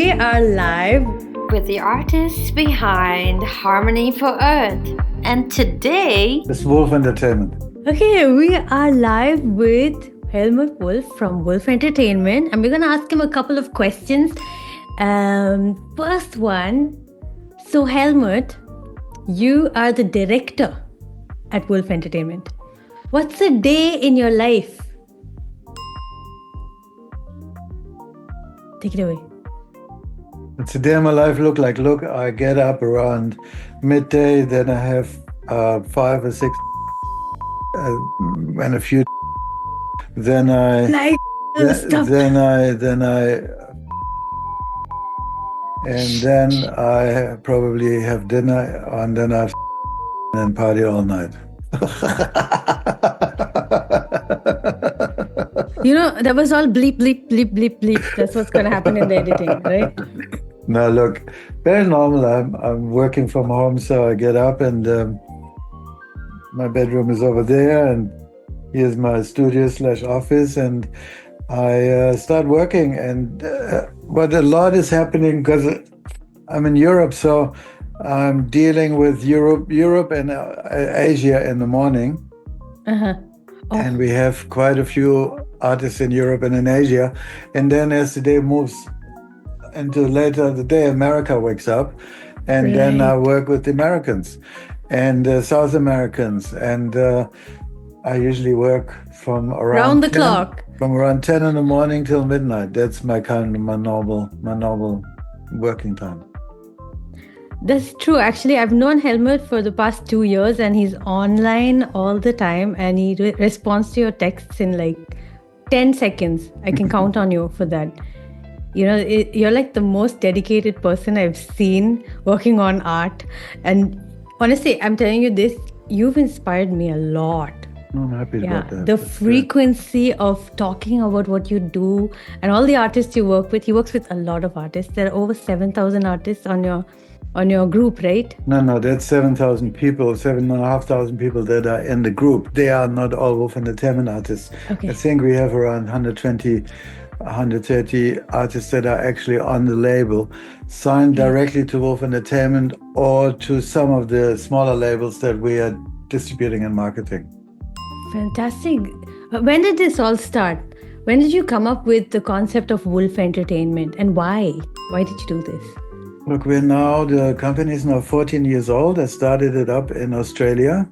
We are live with the artists behind Harmony for Earth. And today, it's Wolf Entertainment. Okay, we are live with Hellmut Wolf from Wolf Entertainment, and we're going to ask him a couple of questions. First one, so Hellmut, you are the director at Wolf Entertainment. What's a day in your life? Take it away. It's a day in my life look like. Look, I get up around midday, then I have 5 or 6 and a few. Then I then I probably have dinner, and then I and party all night. You know, that was all bleep, bleep, bleep, bleep, bleep. That's what's going to happen in the editing, right? No, look, very normal. I'm working from home, so I get up and my bedroom is over there, and here's my studio / office, and I start working. And but a lot is happening because I'm in Europe, so I'm dealing with Europe and Asia in the morning. Uh-huh. Oh. And we have quite a few artists in Europe and in Asia. And then as the day moves into later in the day, America wakes up. And then I work with the Americans and South Americans. And I usually work from around 10, clock. From around 10 in the morning till midnight. That's my normal working time. That's true. Actually, I've known Hellmut for the past 2 years, and he's online all the time, and he responds to your texts in like 10 seconds. I can count on you for that. You know, you're like the most dedicated person I've seen working on art. And honestly, I'm telling you this, you've inspired me a lot. I'm happy about that. The frequency of talking about what you do and all the artists you work with. He works with a lot of artists. There are over 7,000 artists on your group, right? No, that's 7,000 people, 7,500 people that are in the group. They are not all Wolf Entertainment artists. Okay. I think we have around 120, 130 artists that are actually on the label, signed directly to Wolf Entertainment or to some of the smaller labels that we are distributing and marketing. Fantastic. When did this all start? When did you come up with the concept of Wolf Entertainment, and why? Why did you do this? Look, the company is now 14 years old. I started it up in Australia.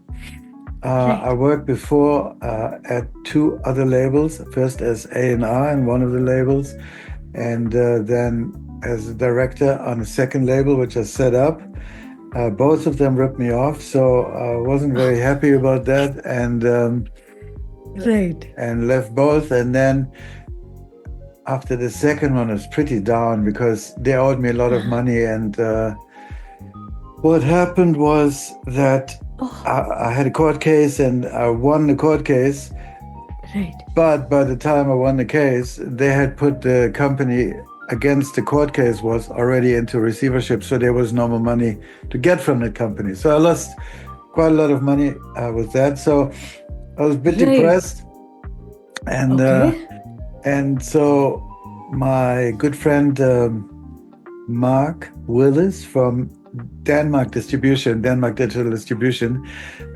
I worked before at 2 other labels, first as A&R in one of the labels, and then as a director on a second label, which I set up. Both of them ripped me off, so I wasn't very happy about that, and left both. And then after the second one, I was pretty down because they owed me a lot of money. And what happened was that I had a court case, and I won the court case. Right. But by the time I won the case, they had put the company against the court case was already into receivership. So there was no more money to get from the company. So I lost quite a lot of money with that. So I was a bit depressed. And so my good friend Mark Willis from Denmark Digital Distribution,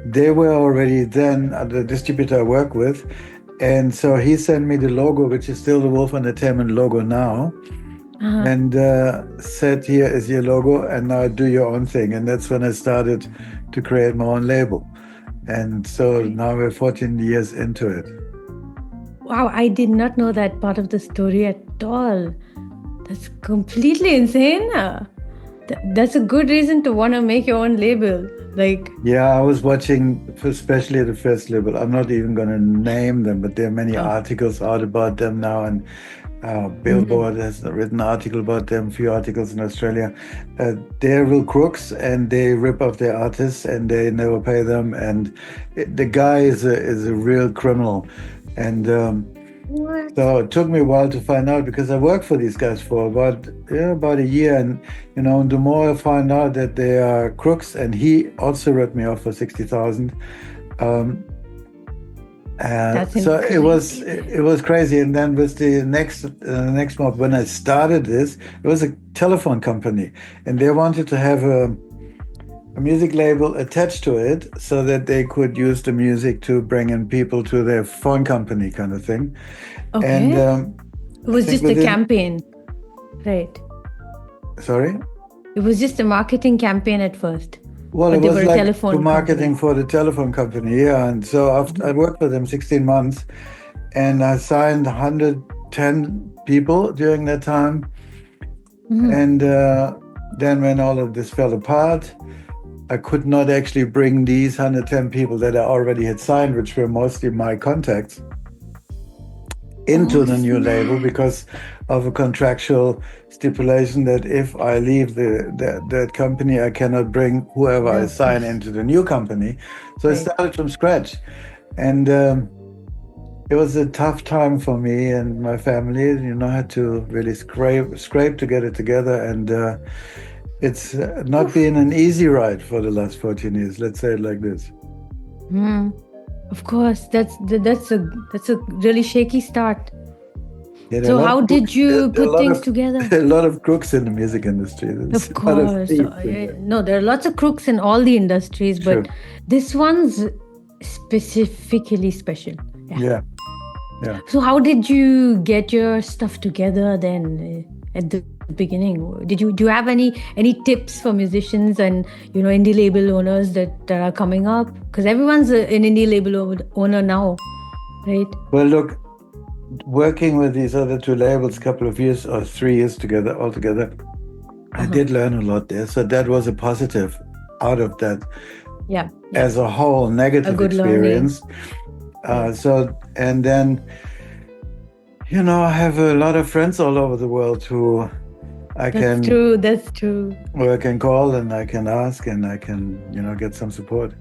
they were already then the distributor I work with. And so he sent me the logo, which is still the Wolf Entertainment logo now, and said, here is your logo, and now do your own thing. And that's when I started to create my own label. And so now we're 14 years into it. Wow, I did not know that part of the story at all. That's completely insane. That's a good reason to want to make your own label. I was watching, especially the first label. I'm not even going to name them, but there are many articles out about them now, and Billboard has written an article about them, a few articles in Australia. They're real crooks, and they rip off their artists, and they never pay them. And the guy is a real criminal. And so it took me a while to find out, because I worked for these guys for about a year, and the more I find out that they are crooks, and he also ripped me off for 60,000. That's So it was incredible. it was crazy. And then with the next month, when I started this, it was a telephone company, and they wanted to have a music label attached to it so that they could use the music to bring in people to their phone company, kind of thing. And Okay. It I was think just a within, campaign, right? sorry. It was just a marketing campaign at first, Well, it but they was were a like to telephone marketing company. for the telephone company, yeah. And so after I worked with them 16 months, and I signed 110 people during that time. Mhm. And then when all of this fell apart, I could not actually bring these 110 people that I already had signed, which were mostly my contacts, into Oh, the new label snap. because of a contractual stipulation that if I leave that company, I cannot bring whoever Yeah, I of sign course. into the new company. So I Right. started from scratch. And it was a tough time for me and my family. I had to really scrape to get it together. And it's not Oof. been an easy ride for the last 14 years. Let's say it like this. Hmm. Of course, that's a really shaky start. Yeah, there are a So lot how of did crooks. There, you there are a put lot things of together? a lot of crooks in the music industry. There's Of a lot of course. thieves in there. No, there are lots of crooks in all the industries, Sure. but this one's specifically special. Yeah. Yeah. Yeah. So how did you get your stuff together then at the beginning? Do you have any tips for musicians and indie label owners that are coming up? Because everyone's an indie label owner now, right? Well, look, working with these other two labels, a couple of years or 3 years together altogether, I Uh-huh. did learn a lot there. So that was a positive out of that Yeah, yeah. as a whole A negative good learning. experience. Right. And then, I have a lot of friends all over the world who I That's can true. That's true. who I can call and I can ask and I can, get some support.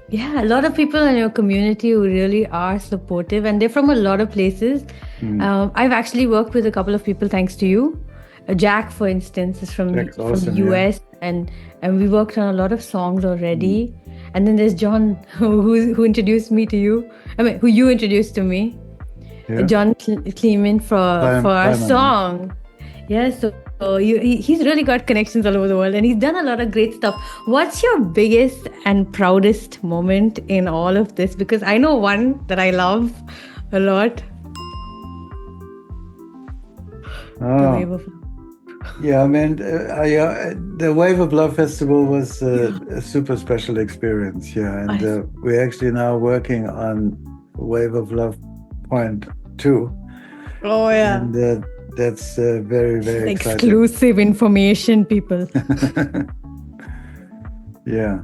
Yeah, a lot of people in your community who really are supportive, and they're from a lot of places. Mm. I've actually worked with a couple of people thanks to you. Jack, for instance, is from Jack's from the awesome, yeah. US, and we worked on a lot of songs already. Mm. And then there's John, who introduced me to you. I mean, who you introduced to me. Yeah. John Clement for our Climate, yeah. song. Yeah, so he's really got connections all over the world, and he's done a lot of great stuff. What's your biggest and proudest moment in all of this? Because I know one that I love a lot. The Wave of Love. Yeah, I mean, the Wave of Love Festival was a super special experience. Yeah, and we're actually now working on Wave of Love Point 2. Oh yeah, And that's very, very exciting. exclusive information, people. Yeah.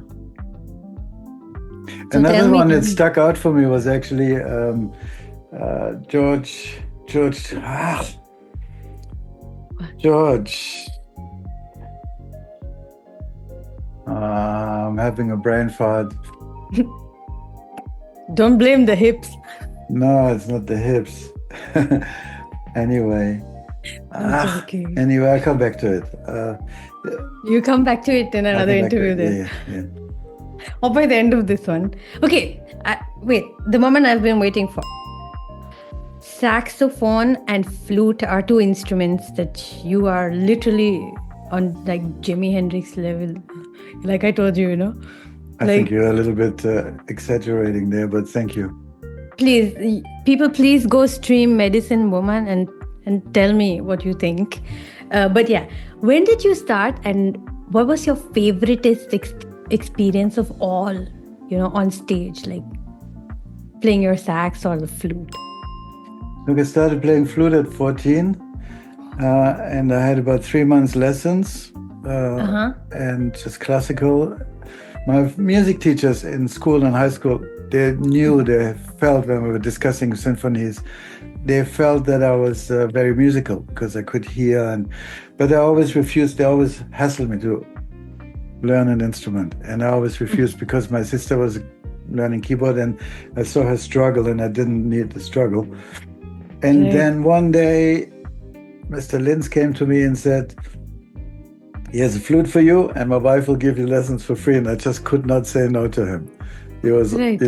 So Another one tell that me. stuck out for me was actually George. George. I'm having a brain fart. Don't blame the hips. No, it's not the hips. Anyway. I'm joking. Anyway, I'll come back to it. You come back to it in I'll another come back to interview it. then. Yeah. Or by the end of this one. Okay, wait. The moment I've been waiting for. Saxophone and flute are two instruments that you are literally on like Jimi Hendrix level. Like I told you, I think you're a little bit exaggerating there, but thank you. Please, people, please go stream Medicine Woman and tell me what you think. But yeah, when did you start, and what was your favoriteest experience of all, on stage, like playing your sax or the flute? Look, I started playing flute at 14, and I had about 3 months lessons, and just classical. My music teachers in school and high school, they felt when we were discussing symphonies, they felt that I was very musical because I could hear, but I always refused. They always hassled me to learn an instrument, and I always refused because my sister was learning keyboard, and I saw her struggle, and I didn't need the struggle. And then one day, Mr. Linz came to me and said, he has a flute for you, and my wife will give you lessons for free. And I just could not say no to him. He was, Right.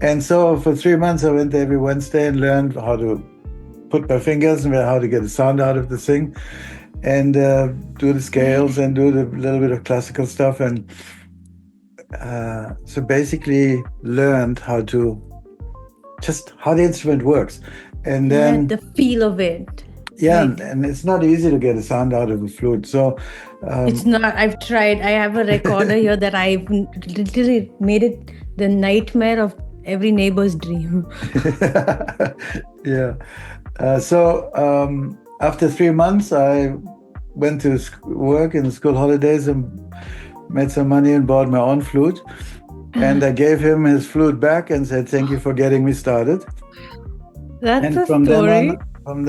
And so for 3 months, I went every Wednesday and learned how to put my fingers and how to get the sound out of the thing, and do the scales and do the little bit of classical stuff. And so basically learned how the instrument works. And then the feel of it. yeah, Right. and it's not easy to get a sound out of a flute. So It's not. I've tried. I have a recorder here that I've literally made it the nightmare of every neighbor's dream. yeah. So after 3 months, I went to work in the school holidays and made some money and bought my own flute. And I gave him his flute back and said, "Thank you for getting me started." That's And a from story.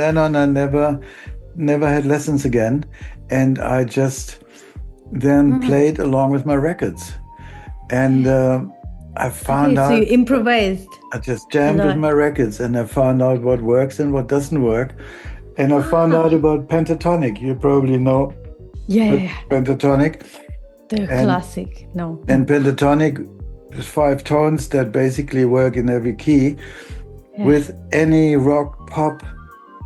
then on, I never had lessons again, and I just then played along with my records. And I found Okay, so you out. improvised. I just jammed with lot. my records, and I found out what works and what doesn't work. And I found out about pentatonic. You probably know Yeah. pentatonic. The And- classic. No. And pentatonic is 5 tones that basically work in every key with any rock, pop,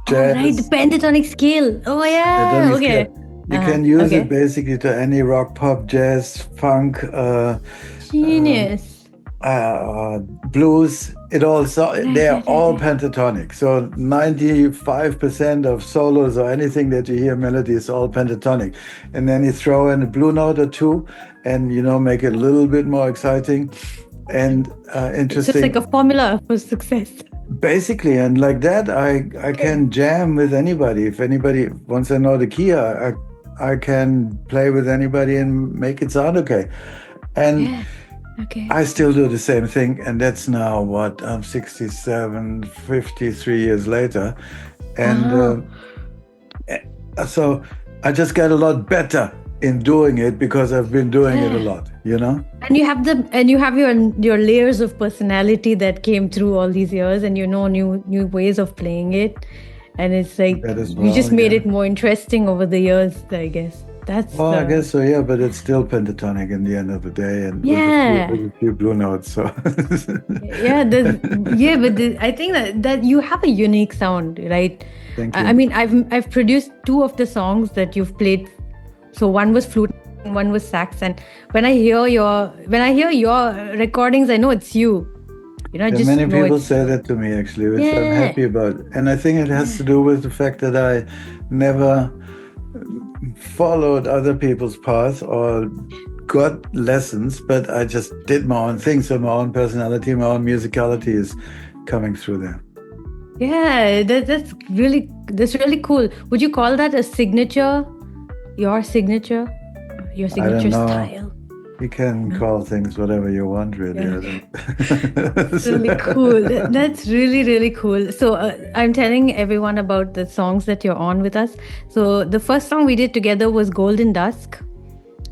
jazz. Right, the pentatonic scale. Oh yeah. pentatonic Okay. scale. You can use okay. it basically to any rock, pop, jazz, funk, Genius. blues. They're all pentatonic. So 95% of solos or anything that you hear melody is all pentatonic. And then you throw in a blue note or two, and make it a little bit more exciting and It's interesting. just like a formula for success. Basically, and like that, I can jam with anybody. If anybody, once I know the key, I can play with anybody and make it sound okay. And Okay. I still do the same thing, and that's now what, I'm 67, 53 years later. And so I just got a lot better in doing it because I've been doing it a lot, And you have your layers of personality that came through all these years, and new ways of playing it, and it's like That as you just well, made yeah. it more interesting over the years, I guess. That's Well, I guess so, yeah, but it's still pentatonic in the end of the day, and with a few blue notes. So I think that you have a unique sound, right? Thank you. I mean, I've produced 2 of the songs that you've played. So one was flute and one was sax. And when I hear your recordings, I know it's you. Yeah, many people say that to me, actually, which I'm happy about. And I think it has to do with the fact that I never followed other people's path or got lessons, but I just did my own thing. So my own personality, my own musicality is coming through there. Yeah, that's really cool. Would you call that a signature? Your signature I don't know. style? You can call things whatever you want, really. That's really cool. That's really, really cool. So I'm telling everyone about the songs that you're on with us. So the first song we did together was Golden Dusk.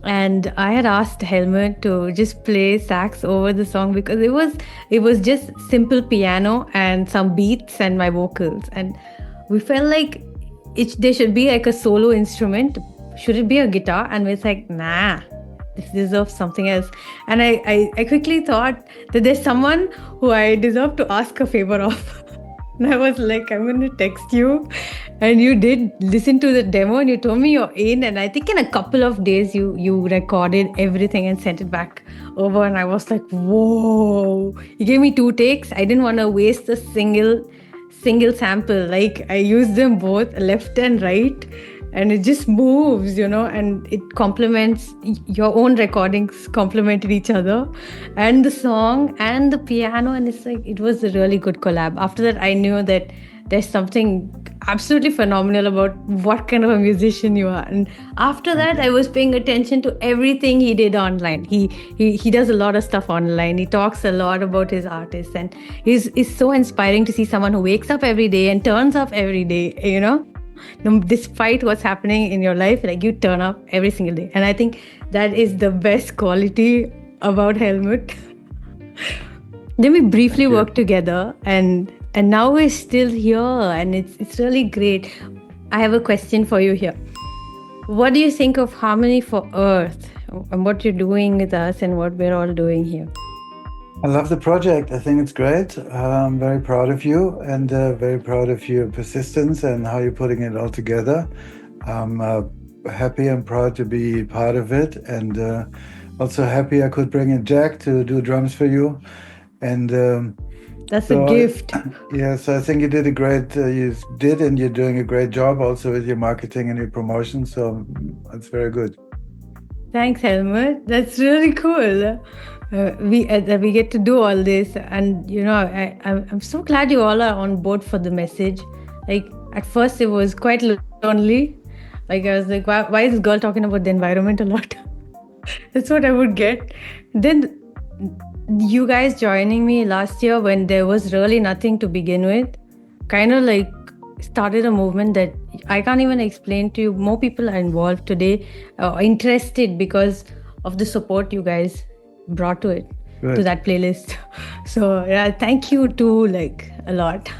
And I had asked Hellmut to just play sax over the song because it was just simple piano and some beats and my vocals. And we felt like there should be like a solo instrument. Should it be a guitar? And we're like, nah, this deserves something else. And I quickly thought that there's someone who I deserve to ask a favor of. And I was like, I'm going to text you. And you did listen to the demo and you told me you're in. And I think in a couple of days, you recorded everything and sent it back over. And I was like, whoa. You gave me 2 takes. I didn't want to waste a single sample. Like I used them both left and right. And it just moves, and it complements your own recordings, complemented each other, and the song and the piano. And it's like, it was a really good collab. After that, I knew that there's something absolutely phenomenal about what kind of a musician you are. And after that, I was paying attention to everything he did online. He does a lot of stuff online. He talks a lot about his artists, and it's so inspiring to see someone who wakes up every day and turns up every day, despite what's happening in your life, like you turn up every single day. And I think that is the best quality about Hellmut. Then we briefly worked together, and now we're still here, and it's really great. I have a question for you here. What do you think of Harmony for Earth and what you're doing with us and what we're all doing here? I love the project. I think it's great. I'm very proud of you and very proud of your persistence and how you're putting it all together. I'm happy and proud to be part of it, and also happy I could bring in Jack to do drums for you. And That's a so, gift. yes, I think you did a great, you did, and you're doing a great job also with your marketing and your promotion. So that's very good. Thanks, Helmut. That's really cool. We get to do all this, and I'm so glad you all are on board for the message. Like at first, it was quite lonely. Like I was like, why is this girl talking about the environment a lot? That's what I would get. Then you guys joining me last year when there was really nothing to begin with, kind of like started a movement that I can't even explain to you. More people are involved today, interested because of the support you guys brought to it, Good. to that playlist. So yeah, thank you too, like a lot.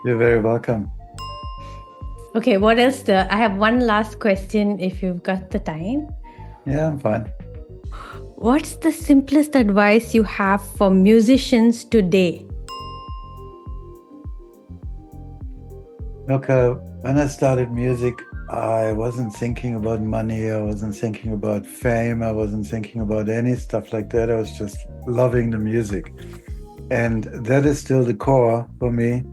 You're very welcome. Okay, what else? I have one last question if you've got the time. Yeah, I'm fine. What's the simplest advice you have for musicians today? Look, when I started music, I wasn't thinking about money. I wasn't thinking about fame. I wasn't thinking about any stuff like that. I was just loving the music. And that is still the core for me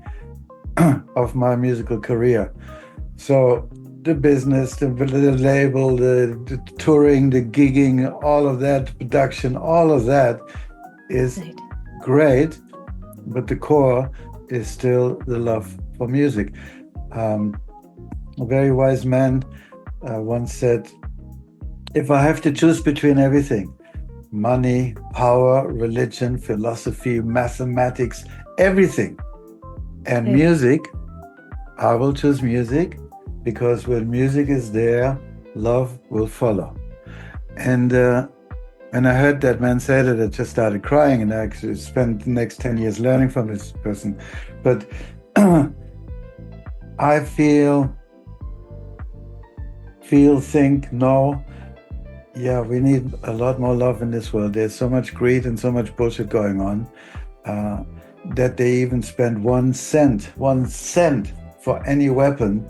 of my musical career. So the business, the label, the touring, the gigging, all of that, production, all of that is great. But the core is still the love for music. A very wise man once said, if I have to choose between everything, money, power, religion, philosophy, mathematics, everything, and music, I will choose music, because when music is there, love will follow. And when I heard that man say that, I just started crying, and I actually spent the next 10 years learning from this person. But I think, no, yeah, we need a lot more love in this world. There's so much greed and so much bullshit going on that they even spend 1 cent for any weapon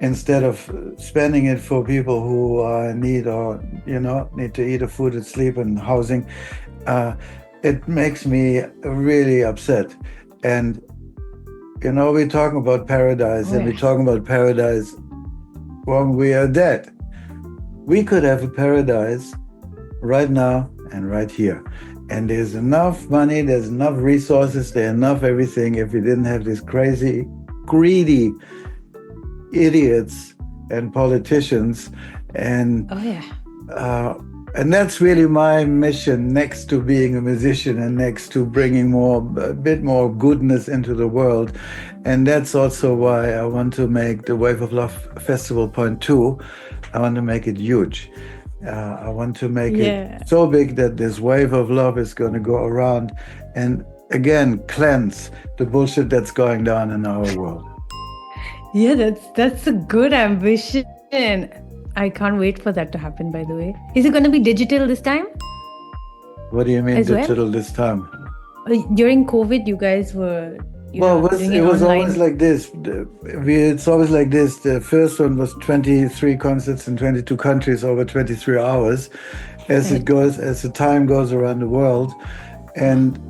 instead of spending it for people who need to eat, or food, and sleep, and housing. It makes me really upset. And we're talking about paradise, and we're talking about paradise when we are dead. We could have a paradise right now and right here. And there's enough money, there's enough resources, there's enough everything. If we didn't have these crazy, greedy idiots and politicians, and and that's really my mission, next to being a musician and next to bringing a bit more goodness into the world. And that's also why I want to make the Wave of Love Festival Point 2. I want to make it huge. I want to make it so big that this wave of love is going to go around and again cleanse the bullshit that's going down in our world. Yeah, that's a good ambition. I can't wait for that to happen, by the way. Is it going to be digital this time? What do you mean digital this time? During COVID, you guys were... it was always like this. It's always like this. The first one was 23 concerts in 22 countries over 23 hours. As the time goes around the world. And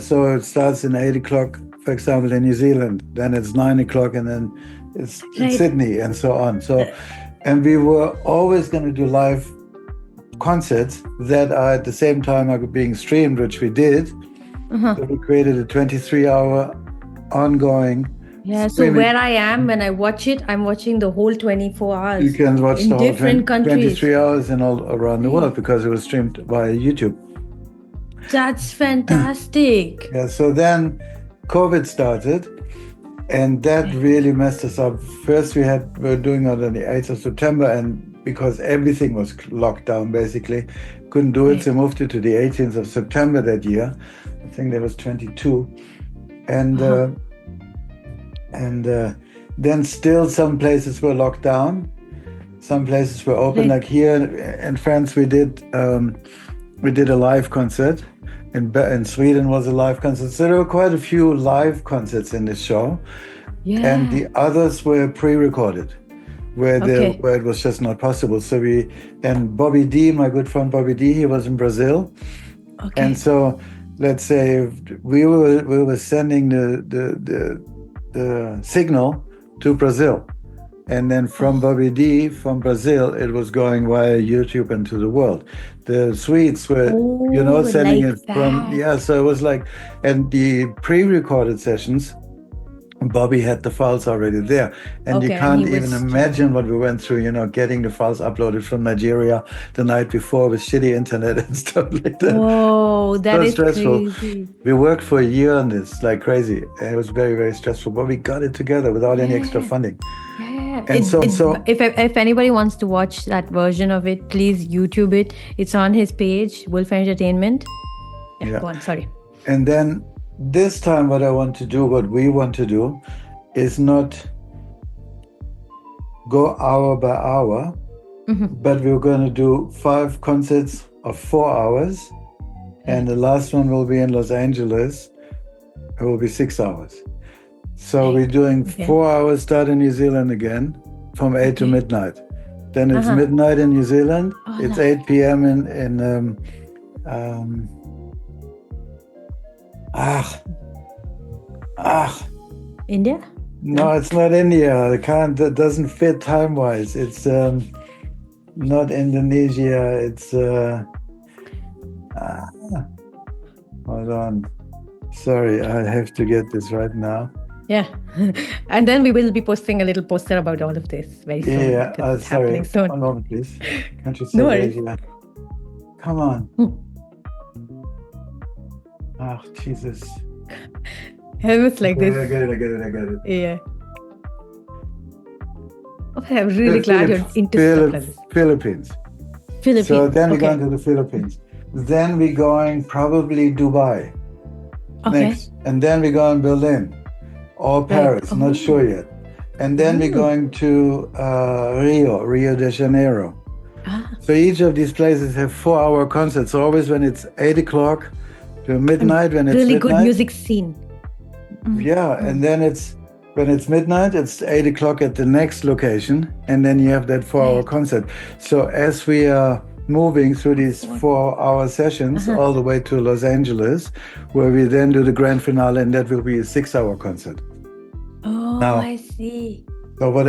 so it starts in 8 o'clock, for example, in New Zealand. Then it's 9 o'clock, and then it's in Sydney, and so on. And we were always going to do live concerts that are at the same time are being streamed, which we did. So we created a 23-hour ongoing. Yeah, so where I am, when I watch it, I'm watching the whole 24 hours. You can watch in the whole different countries. 23 hours and all around the world, because it was streamed via YouTube. That's fantastic. Yeah, so then COVID started, and that really messed us up. First, we were doing it on the 8th of September, and because everything was locked down, basically, couldn't do it, so moved it to the 18th of September that year. I think there was 22. And then still some places were locked down. Some places were open. Like here in France, we did a live concert in Sweden was a live concert. So there were quite a few live concerts in this show. Yeah. And the others were pre-recorded, where Okay. where it was just not possible. So and Bobby D, my good friend Bobby D, he was in Brazil. Okay. And so let's say we were sending the signal to Brazil. And then from Bobby D, from Brazil, it was going via YouTube into the world. The Swedes were, sending like it from, that. so it was like, and the pre-recorded sessions, Bobby had the files already there. And you Okay, and can't he even was- imagine what we went through, getting the files uploaded from Nigeria the night before with shitty internet and stuff like that. Whoa, that So is stressful. crazy. We worked for a year on this, like crazy. It was very, very stressful, but we got it together without any extra funding. Yeah. And If anybody wants to watch that version of it, please YouTube it. It's on his page, Wolf Entertainment. Yeah. Go on, sorry. And then this time, what we want to do, is not go hour by hour, but we're going to do 5 concerts of 4 hours. And the last one will be in Los Angeles. It will be 6 hours. So we're doing 4 hours, start in New Zealand again, from 8 to midnight. Then it's midnight in New Zealand. It's 8 p.m. in India? No, it's not India. That doesn't fit time-wise. It's not Indonesia. It's hold on. Sorry, I have to get this right now. Yeah. And then we will be posting a little poster about all of this very soon. Yeah, because it's sorry. happening soon. One moment, please. Can't you say No worries. Asia? Come on. Oh, Jesus. It was like Okay, this. I get it. Yeah. Okay, I'm really glad you're into stuff like this. Philippines. Philippines. So then we're okay. going to the Philippines. Then we're going probably Dubai Okay. next. And then we're going Berlin or Paris, not sure yet. And then we're going to Rio de Janeiro. So each of these places have 4-hour concerts. So always when it's 8 o'clock to midnight, when it's Really midnight. good music scene. Yeah, and then when it's midnight, it's 8 o'clock at the next location, and then you have that 4-hour concert. So as we are moving through these 4-hour sessions all the way to Los Angeles, where we then do the grand finale, and that will be a 6-hour concert. Oh, Now- I see. So what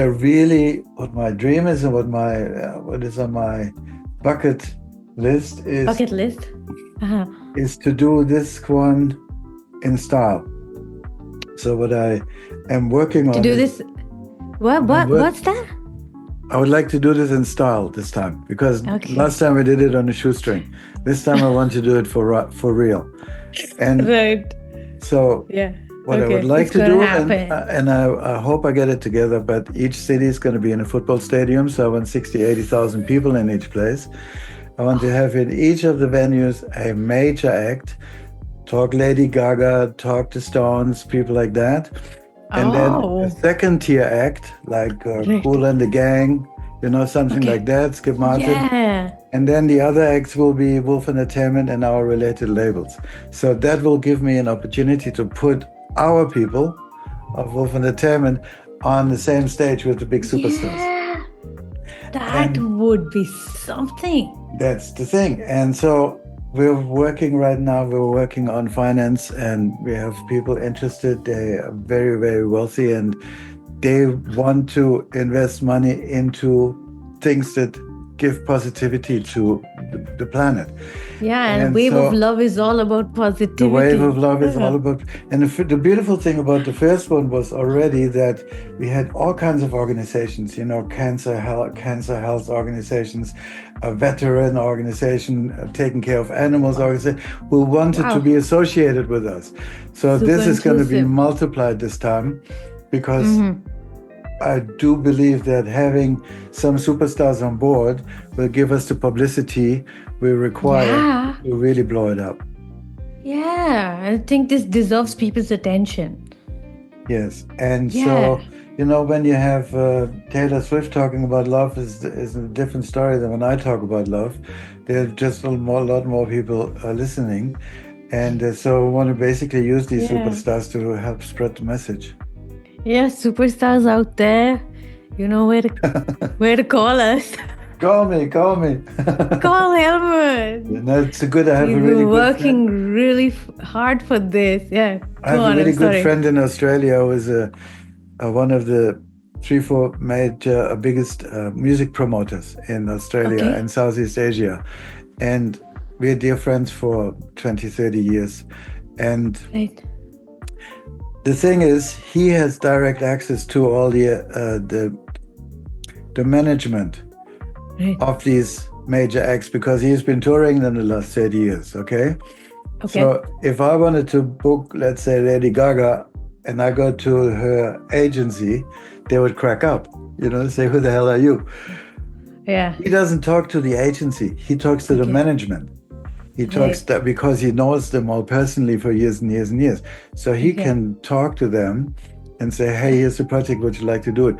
my dream is, and what is on my bucket list is Bucket list. is to do this one in style. So what I am working on To do is- this. What's that? I would like to do this in style this time, because last time we did it on a shoestring. This time I want to do it for real. And Right. so Yeah. what I Okay, would like it's to gonna do, happen. and I hope I get it together, but each city is going to be in a football stadium, so I want 80,000 people in each place. I want to have in each of the venues a major act, talk Lady Gaga, talk the Stones, people like that. And then a second tier act, like Kool and the Gang, something like that, Skip Martin. Yeah. And then the other acts will be Wolf Entertainment and our related labels. So that will give me an opportunity to put our people of Wolf Entertainment on the same stage with the big superstars. Yeah. That would be something. That's the thing. And so we're working on finance, and we have people interested. They are very, very wealthy, and they want to invest money into things that give positivity to the planet. Yeah, and And Wave so of Love is all about positivity. The Wave of Love is all about, and the beautiful thing about the first one was already that we had all kinds of organizations, cancer health organizations, a veteran organization, taking care of animals organization, who wanted to be associated with us. So Super this is going to be inclusive. multiplied this time, because I do believe that having some superstars on board will give us the publicity we require to really blow it up. Yeah, I think this deserves people's attention. Yes, and so when you have Taylor Swift talking about love is a different story than when I talk about love. There's just a lot more people listening, And so we want to basically use these Yeah. superstars to help spread the message. Yeah, superstars out there, you know where to call us. Call me. Call Hellmut. No, it's a good. I have He's a really been good working friend. really hard for this. Yeah, I have go a on. really I'm good sorry. friend in Australia who is one of the 3-4 major biggest music promoters in Australia Okay. and Southeast Asia. And we're dear friends for 20, 30 years. And Right. the thing is, he has direct access to all the management Right. of these major acts because he's been touring them the last 30 years, okay? Okay. So if I wanted to book, let's say, Lady Gaga, and I go to her agency, they would crack up, say, who the hell are you? Yeah. He doesn't talk to the agency. He talks to the Okay. management. He talks Right. that because he knows them all personally for years and years and years. So he Okay. can talk to them and say, hey, here's the project, would you like to do it?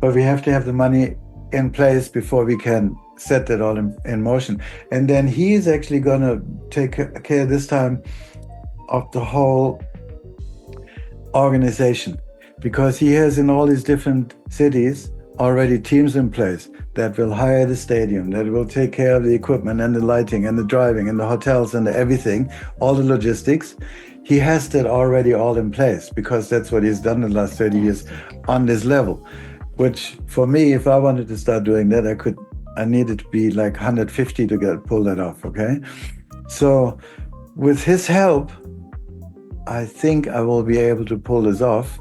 But we have to have the money in place before we can set that all in motion. And then he's actually going to take care this time of the whole organization, because he has in all these different cities already teams in place that will hire the stadium, that will take care of the equipment and the lighting and the driving and the hotels and the everything, all the logistics. He has that already all in place because that's what he's done in the last 30 years on this level, which for me, if I wanted to start doing that, I needed to be like 150 to pull that off, okay? So with his help, I think I will be able to pull this off.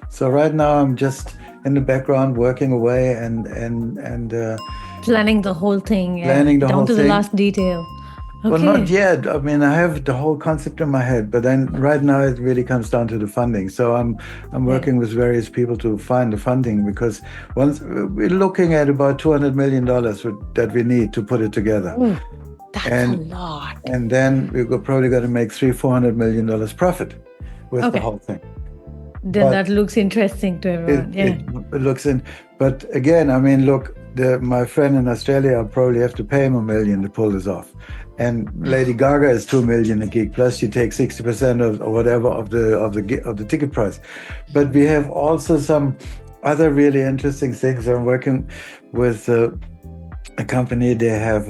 So right now I'm just in the background working away and Planning the whole thing. Yeah. Planning the down whole to the thing. last detail. Okay. Well, not yet. I mean, I have the whole concept in my head, but then right now it really comes down to the funding. So I'm working with various people to find the funding, because once we're looking at about $200 million that we need to put it together. Ooh, that's And- a lot. And then we're probably going to make $300-400 million profit with the Okay. whole thing. Then But that looks interesting to everyone. It looks in, but again, I mean, look, my friend in Australia, I'll probably have to pay him $1 million to pull this off. And Lady Gaga is $2 million a gig, plus she takes 60% of or whatever of the ticket price. But we have also some other really interesting things. I'm working with a company. They have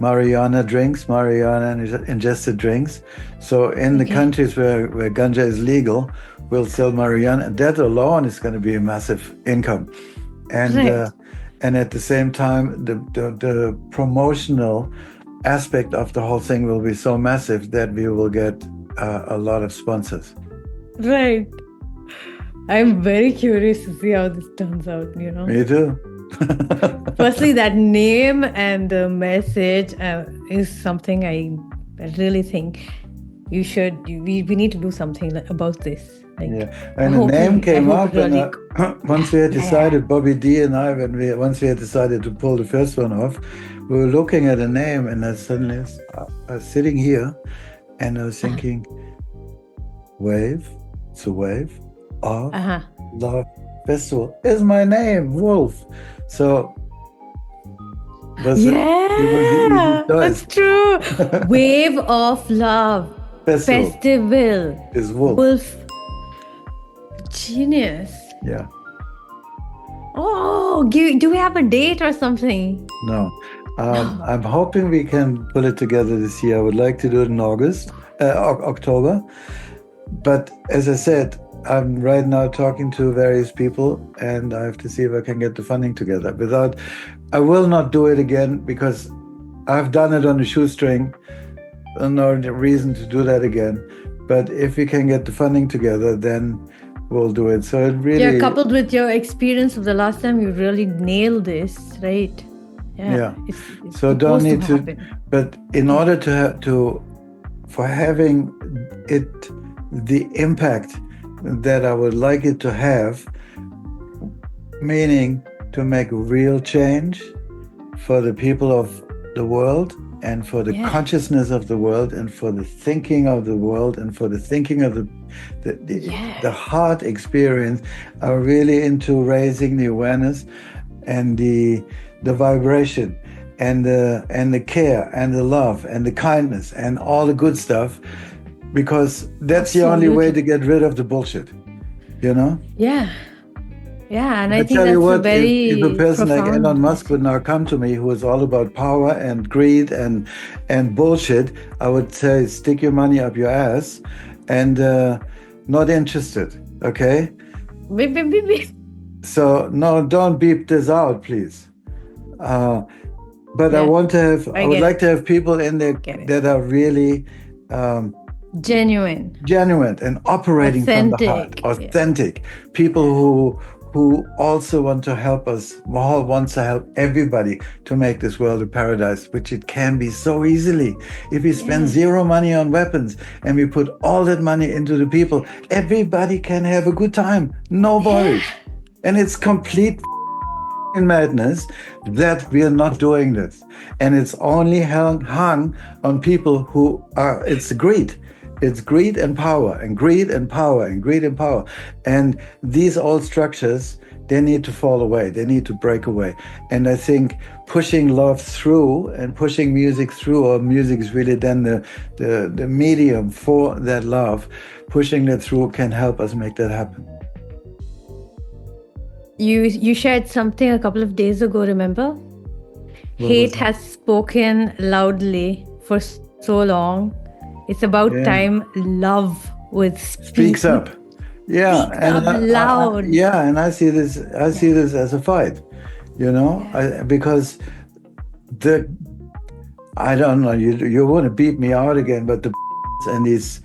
marijuana ingested drinks. So in the Okay. countries where ganja is legal, we'll sell marijuana, and that alone is going to be a massive income. And Right. And at the same time, the promotional aspect of the whole thing will be so massive that we will get a lot of sponsors. Right. I'm very curious to see how this turns out, Me too. Firstly, that name and the message is something I really think we need to do something about this. Like, Yeah, and the hope name we- I came hope up, it really- and once we had decided, Bobby D and I, once we had decided to pull the first one off, we were looking at a name, and I suddenly I was sitting here, and I was thinking, Wave, it's a wave of Uh-huh. Love Festival is my name, Wolf. So was it was the Yeah, easy choice. that's true. Wave of Love Festival Festival. is Wolf. Wolf. Genius. Yeah, Oh, do we have a date or something? no. I'm hoping we can pull it together this year. I would like to do it in October. But as I said, I'm right now talking to various people, and I have to see if I can get the funding together. I will not do it again because I've done it on a shoestring. No reason to do that again. But if we can get the funding together, then we'll do it. So it really, Yeah, coupled with your experience of the last time, you really nailed this, right? Yeah. It's So don't supposed need to. happen. But in order for having it the impact that I would like it to have, meaning to make real change for the people of the world and for the Yeah. consciousness of the world and for the thinking of the world and for the thinking of Yeah. the heart experience, are really into raising the awareness and the vibration and the care and the love and the kindness and all the good stuff. because that's the only way to get rid of the bullshit, you know? Yeah. Yeah, and I think tell you that's a what, very if a person like profound Elon Musk would now come to me, who is all about power and greed and bullshit, I would say, stick your money up your ass and not interested, okay? Beep, beep, beep, beep. So, no, don't beep this out, please. But Yeah, I would get like it. to have people in there Get it. that are really Genuine. genuine and operating from the heart, Authentic, yeah. authentic. People who also want to help us. Mahal wants to help everybody to make this world a paradise, which it can be so easily. If we spend zero money on weapons and we put all that money into the people, everybody can have a good time. No worries. And it's complete madness that we are not doing this. And it's only hung on people who are, it's greed. It's greed and power, and greed and power, and greed and power. And these old structures, they need to fall away. They need to break away. And I think pushing love through and pushing music through, or music is really then the medium for that love, pushing that through can help us make that happen. You shared something a couple of days ago, remember? Hate has spoken loudly for so long. It's about time love would speaks up. Yeah, and up loud. And I see this as a fight, you know, because I don't know, you want to beat me out again, but the and these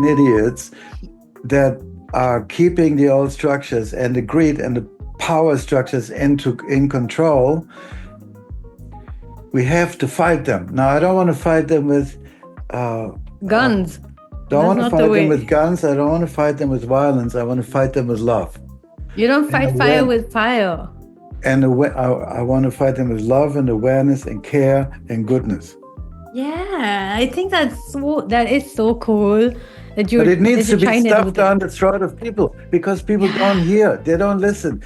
idiots that are keeping the old structures and the greed and the power structures in control, we have to fight them. Now, I don't want to fight them with guns. Don't want to fight them with guns. I don't want to fight them with violence. I want to fight them with love. You don't fight fire with fire. And I want to fight them with love and awareness and care and goodness. Yeah, I think that is so cool. But it needs to be stuffed down the throat of people, because people don't hear, they don't listen.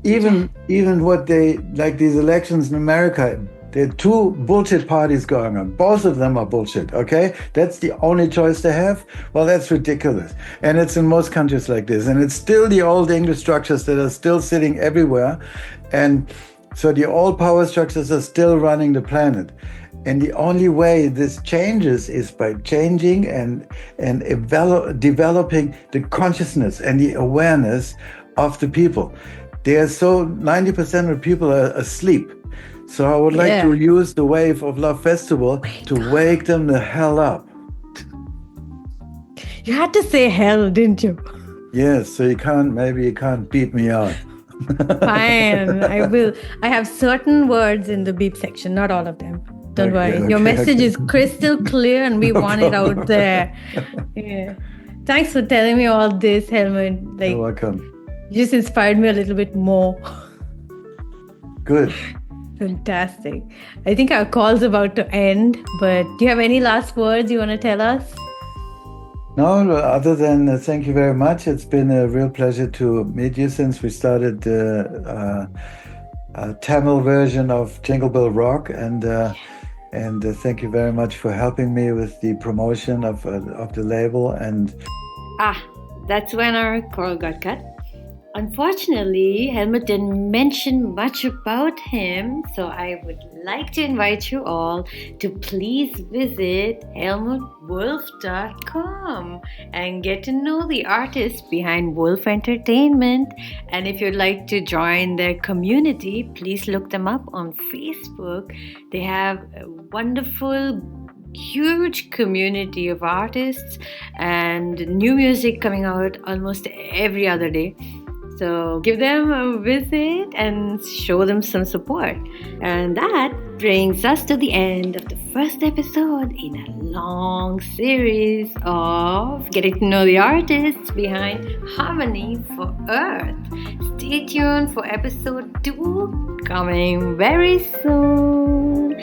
Even what they, like these elections in America, there are two bullshit parties going on. Both of them are bullshit, okay? That's the only choice they have? Well, that's ridiculous. And it's in most countries like this. And it's still the old English structures that are still sitting everywhere. And so the old power structures are still running the planet. And the only way this changes is by changing and developing the consciousness and the awareness of the people. 90% of people are asleep. So I would like to use the Wave of Love Festival to wake them the hell up. You had to say hell, didn't you? Yes, so maybe you can't beat me out. Fine, I will. I have certain words in the beep section, not all of them. Don't worry. Your message is crystal clear and we want it out there. Yeah. Thanks for telling me all this, Hellmut. You're welcome. You just inspired me a little bit more. Good. Fantastic. I think our call's about to end, but do you have any last words you want to tell us? No, other than thank you very much. It's been a real pleasure to meet you since we started the Tamil version of Jingle Bell Rock, and thank you very much for helping me with the promotion of the label. And that's when our call got cut. Unfortunately, Hellmut didn't mention much about him, so I would like to invite you all to please visit hellmutwolf.com and get to know the artists behind Wolf Entertainment. And if you'd like to join their community, please look them up on Facebook. They have a wonderful, huge community of artists and new music coming out almost every other day. So give them a visit and show them some support. And that brings us to the end of the first episode in a long series of getting to know the artists behind Harmony for Earth. Stay tuned for episode 2 coming very soon.